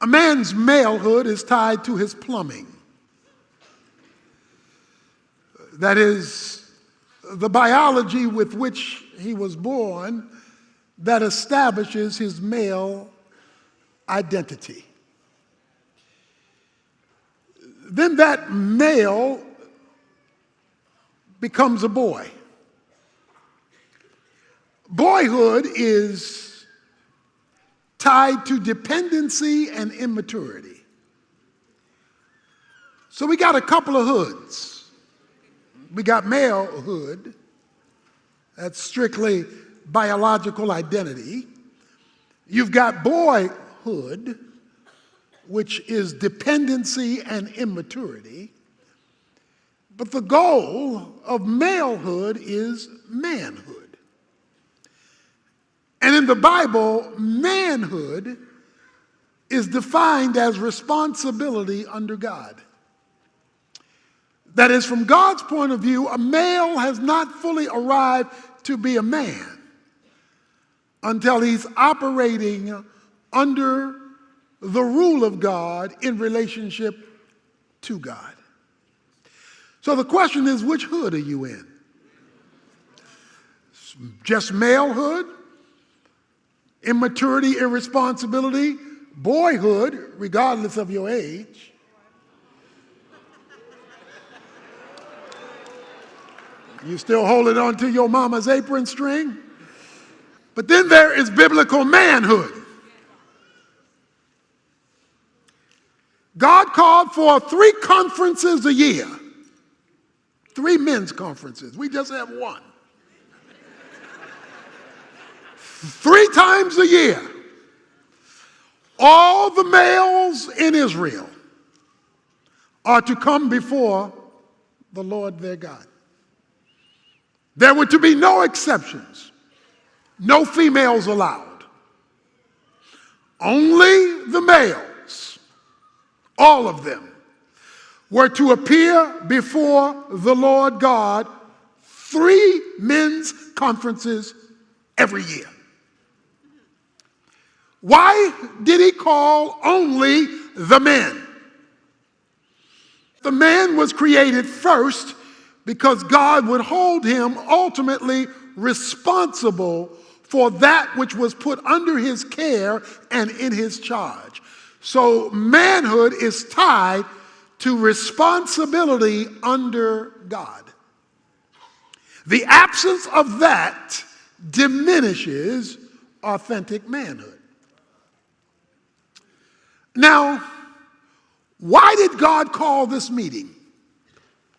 A man's malehood is tied to his plumbing. That is, the biology with which he was born that establishes his male identity. Then that male becomes a boy. Boyhood is tied to dependency and immaturity. So we got a couple of hoods. We got malehood, that's strictly biological identity. You've got boyhood, which is dependency and immaturity. But the goal of malehood is manhood. And in the Bible, manhood is defined as responsibility under God. That is, from God's point of view, a male has not fully arrived to be a man until he's operating under the rule of God in relationship to God. So the question is, which hood are you in? Just malehood, immaturity, irresponsibility, boyhood, regardless of your age. You still holding on to your mama's apron string? But then there is biblical manhood. God called for 3 conferences a year. 3 men's conferences. We just have one. 3 times a year, all the males in Israel are to come before the Lord their God. There were to be no exceptions, no females allowed. Only the males, all of them, were to appear before the Lord God 3 men's conferences every year. Why did he call only the men? The man was created first because God would hold him ultimately responsible for that which was put under his care and in his charge. So manhood is tied to responsibility under God. The absence of that diminishes authentic manhood. Now, why did God call this meeting?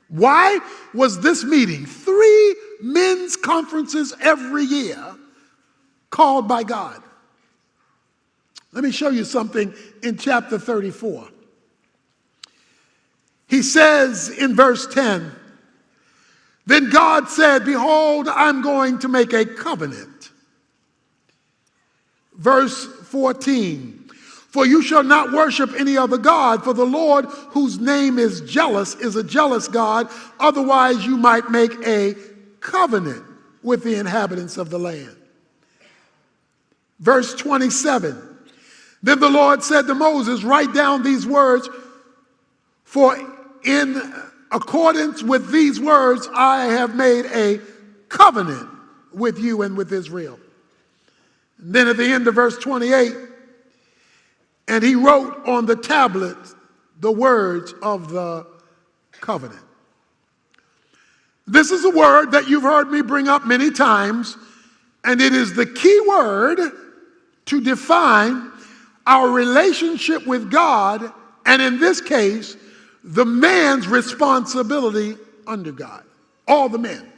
Why was this meeting, 3 men's conferences every year, called by God? Let me show you something in chapter 34. He says in verse 10, "Then God said, behold, I'm going to make a covenant." Verse 14, "For you shall not worship any other God, for the Lord, whose name is jealous, is a jealous God. Otherwise you might make a covenant with the inhabitants of the land." Verse 27, "Then the Lord said to Moses, write down these words, for in accordance with these words I have made a covenant with you and with Israel." And then at the end of verse 28, "And he wrote on the tablet the words of the covenant." This is a word that you've heard me bring up many times, and it is the key word to define our relationship with God, and in this case, the man's responsibility under God. All the men.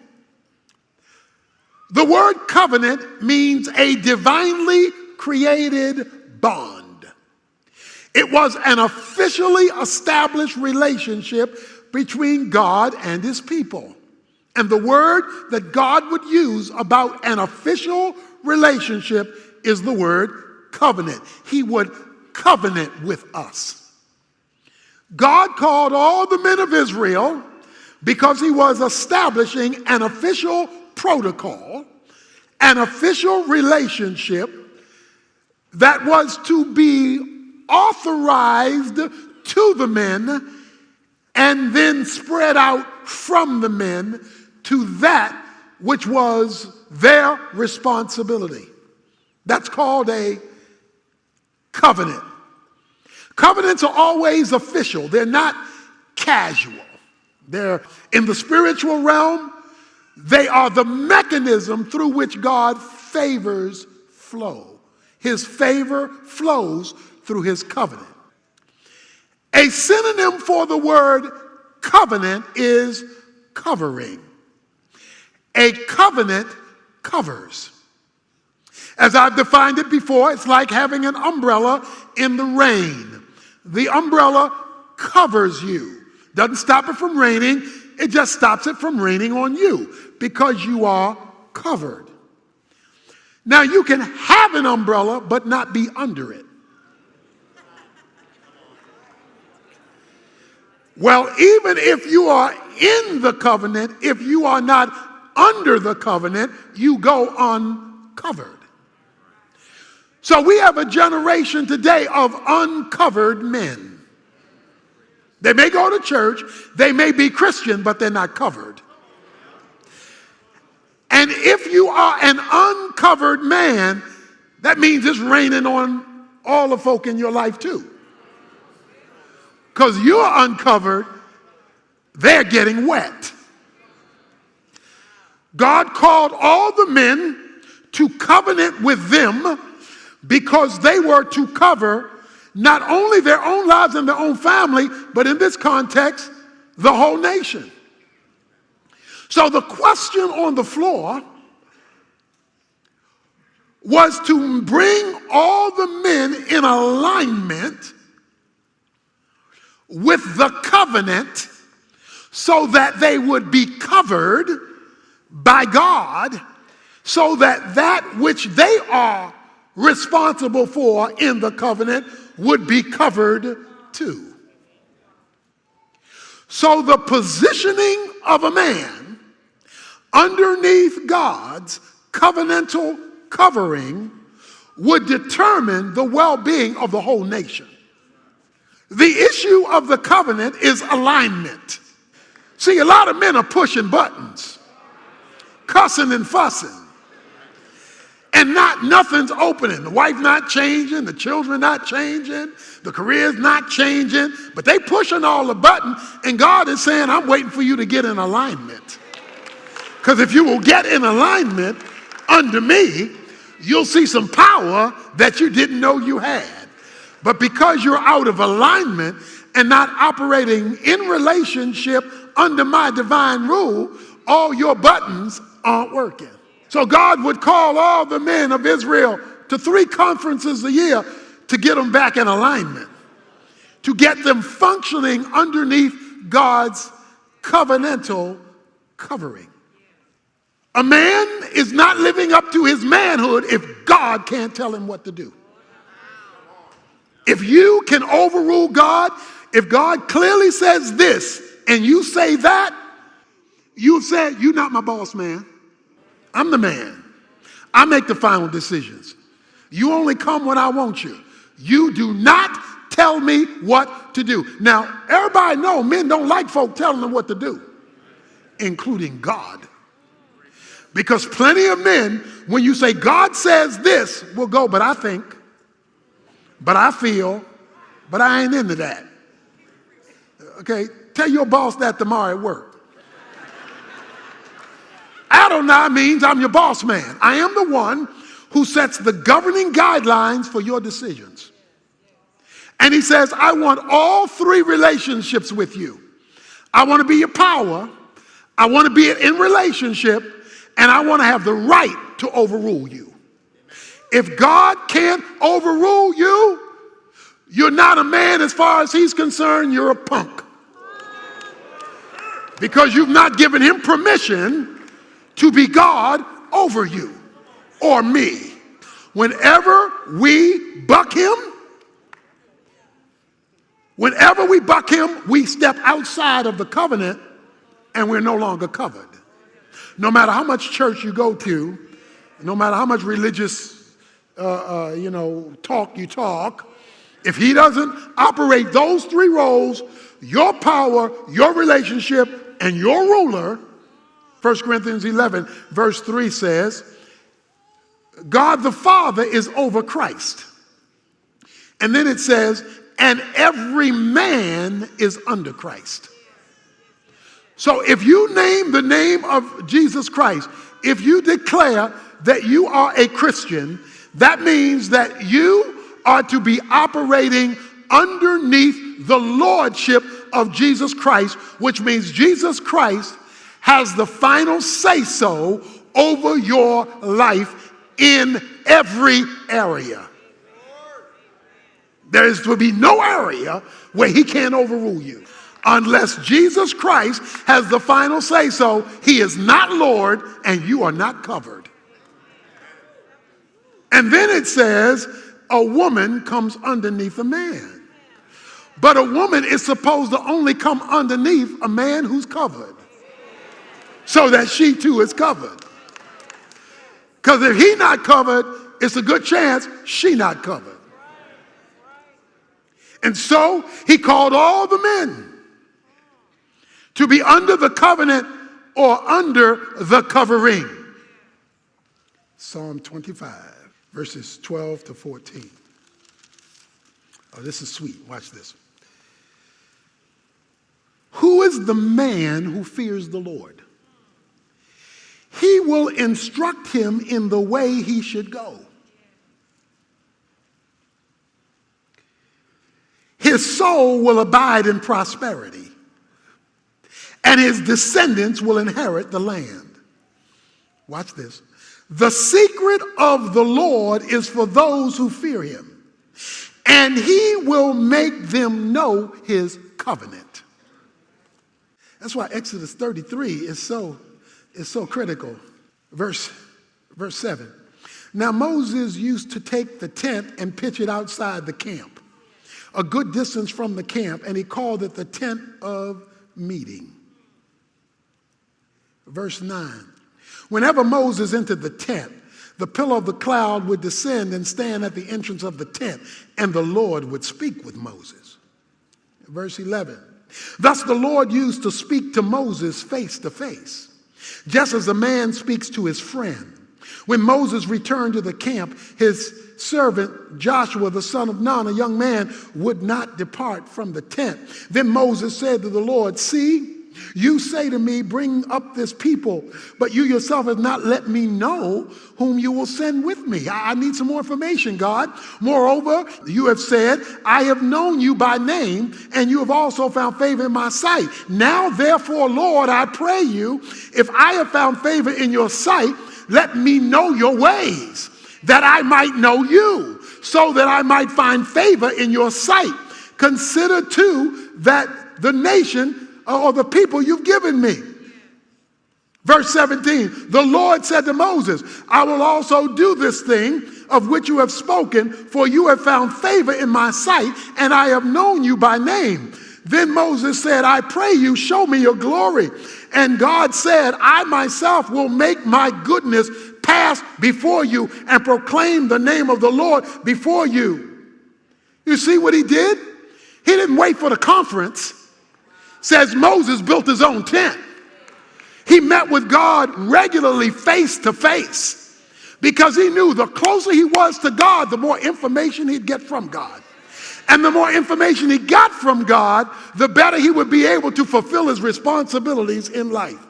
The word covenant means a divinely created bond. It was an officially established relationship between God and his people. And the word that God would use about an official relationship is the word covenant. He would covenant with us. God called all the men of Israel because he was establishing an official protocol, an official relationship that was to be authorized authorized to the men and then spread out from the men to that which was their responsibility. That's called a covenant. Covenants are always official. They're not casual. They're in the spiritual realm. They are the mechanism through which God favors flow. His favor flows through his covenant. A synonym for the word covenant is covering. A covenant covers. As I've defined it before, it's like having an umbrella in the rain. The umbrella covers you. Doesn't stop it from raining, it just stops it from raining on you because you are covered. Now you can have an umbrella but not be under it. Well, even if you are in the covenant, if you are not under the covenant, you go uncovered. So we have a generation today of uncovered men. They may go to church, they may be Christian, but they're not covered. And if you are an uncovered man, that means it's raining on all the folk in your life too. Because you're uncovered, they're getting wet. God called all the men to covenant with them because they were to cover not only their own lives and their own family, but in this context, the whole nation. So the question on the floor was to bring all the men in alignment with the covenant so that they would be covered by God, so that that which they are responsible for in the covenant would be covered too. So the positioning of a man underneath God's covenantal covering would determine the well-being of the whole nation. The issue of the covenant is alignment. See, a lot of men are pushing buttons, cussing and fussing, and nothing's opening. The wife not changing, the children not changing, the career's not changing, but they pushing all the buttons, and God is saying, I'm waiting for you to get in alignment. Because if you will get in alignment under me, you'll see some power that you didn't know you had. But because you're out of alignment and not operating in relationship under my divine rule, all your buttons aren't working. So God would call all the men of Israel to 3 conferences a year to get them back in alignment, to get them functioning underneath God's covenantal covering. A man is not living up to his manhood if God can't tell him what to do. If you can overrule God, if God clearly says this and you say that, you said, you're not my boss, man. I'm the man. I make the final decisions. You only come when I want you. You do not tell me what to do. Now, everybody know men don't like folk telling them what to do, including God. Because plenty of men, when you say God says this, will go, but I think, but I feel, but I ain't into that. Okay, tell your boss that tomorrow at work. Adonai means I'm your boss man. I am the one who sets the governing guidelines for your decisions. And he says, I want all 3 relationships with you. I want to be your power. I want to be in relationship. And I want to have the right to overrule you. If God can't overrule you, you're not a man as far as he's concerned, you're a punk. Because you've not given him permission to be God over you or me. Whenever we buck him, we step outside of the covenant and we're no longer covered. No matter how much church you go to, no matter how much religious talk you talk, If he doesn't operate those three roles, your power, your relationship, and your ruler, 1 Corinthians 11, verse 3 says, God the Father is over Christ. And then it says, and every man is under Christ. So if you name the name of Jesus Christ, if you declare that you are a Christian, that means that you are to be operating underneath the lordship of Jesus Christ, which means Jesus Christ has the final say-so over your life in every area. There is to be no area where he can't overrule you. Unless Jesus Christ has the final say-so, he is not Lord and you are not covered. And then it says, a woman comes underneath a man. But a woman is supposed to only come underneath a man who's covered, so that she too is covered. Because if he not covered, it's a good chance she not covered. And so he called all the men to be under the covenant or under the covering. Psalm 25, verses 12 to 14. Oh, this is sweet. Watch this. Who is the man who fears the Lord? He will instruct him in the way he should go. His soul will abide in prosperity, and his descendants will inherit the land. Watch this. The secret of the Lord is for those who fear him, and he will make them know his covenant. That's why Exodus 33 is so critical. Verse 7. Now Moses used to take the tent and pitch it outside the camp, a good distance from the camp, and he called it the tent of meeting. Verse 9. Whenever Moses entered the tent, the pillar of the cloud would descend and stand at the entrance of the tent, and the Lord would speak with Moses. Verse 11. Thus the Lord used to speak to Moses face to face, just as a man speaks to his friend. When Moses returned to the camp, his servant Joshua, the son of Nun, a young man, would not depart from the tent. Then Moses said to the Lord, see, you say to me, bring up this people, but you yourself have not let me know whom you will send with me. I need some more information, God. Moreover, you have said, I have known you by name, and you have also found favor in my sight. Now, therefore, Lord, I pray you, if I have found favor in your sight, let me know your ways, that I might know you, so that I might find favor in your sight. Consider too that the nation or the people you've given me. Verse 17, the Lord said to Moses, I will also do this thing of which you have spoken, for you have found favor in my sight, and I have known you by name. Then Moses said, I pray you, show me your glory. And God said, I myself will make my goodness pass before you and proclaim the name of the Lord before you. You see what he did? He didn't wait for the conference. Says Moses built his own tent. He met with God regularly face to face because he knew the closer he was to God, the more information he'd get from God. And the more information he got from God, the better he would be able to fulfill his responsibilities in life.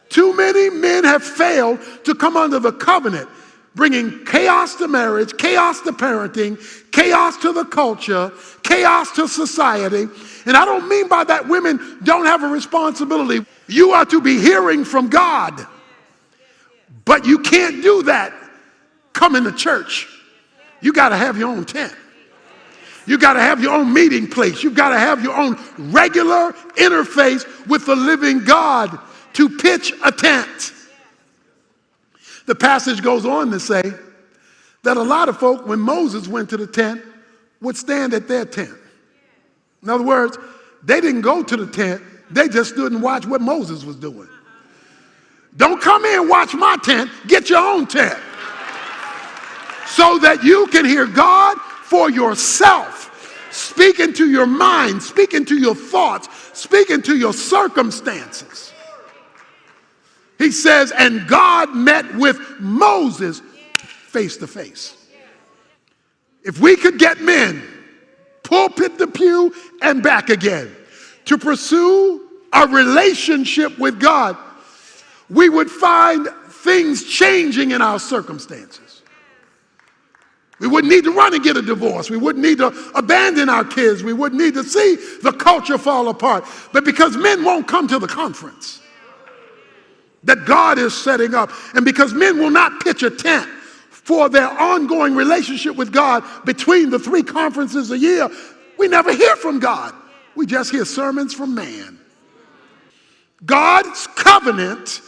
Too many men have failed to come under the covenant, bringing chaos to marriage, chaos to parenting, chaos to the culture, chaos to society. And I don't mean by that women don't have a responsibility. You are to be hearing from God. But you can't do that coming to church. You got to have your own tent. You got to have your own meeting place. You got to have your own regular interface with the living God to pitch a tent. The passage goes on to say that a lot of folk, when Moses went to the tent, would stand at their tent. In other words, they didn't go to the tent. They just stood and watched what Moses was doing. Don't come in and watch my tent. Get your own tent so that you can hear God for yourself. speak into your mind, speak into your thoughts, speak into your circumstances. He says, and God met with Moses face to face. If we could get men, pulpit to pew and back again, to pursue a relationship with God, we would find things changing in our circumstances. We wouldn't need to run and get a divorce. We wouldn't need to abandon our kids. We wouldn't need to see the culture fall apart. But because men won't come to the conference that God is setting up, and because men will not pitch a tent for their ongoing relationship with God between the 3 conferences a year, we never hear from God. We just hear sermons from man. God's covenant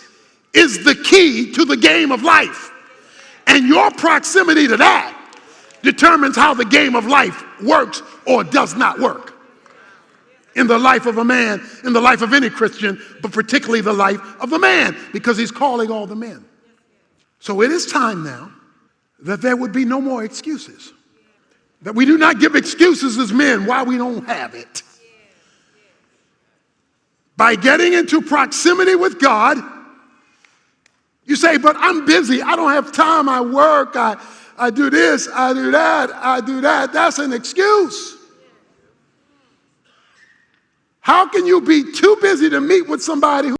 is the key to the game of life. And your proximity to that determines how the game of life works or does not work in the life of a man, in the life of any Christian, but particularly the life of the man, because he's calling all the men. So it is time now that there would be no more excuses. That we do not give excuses as men why we don't have it. By getting into proximity with God, you say, but I'm busy. I don't have time. I work. I do this. I do that. I do that. That's an excuse. How can you be too busy to meet with somebody who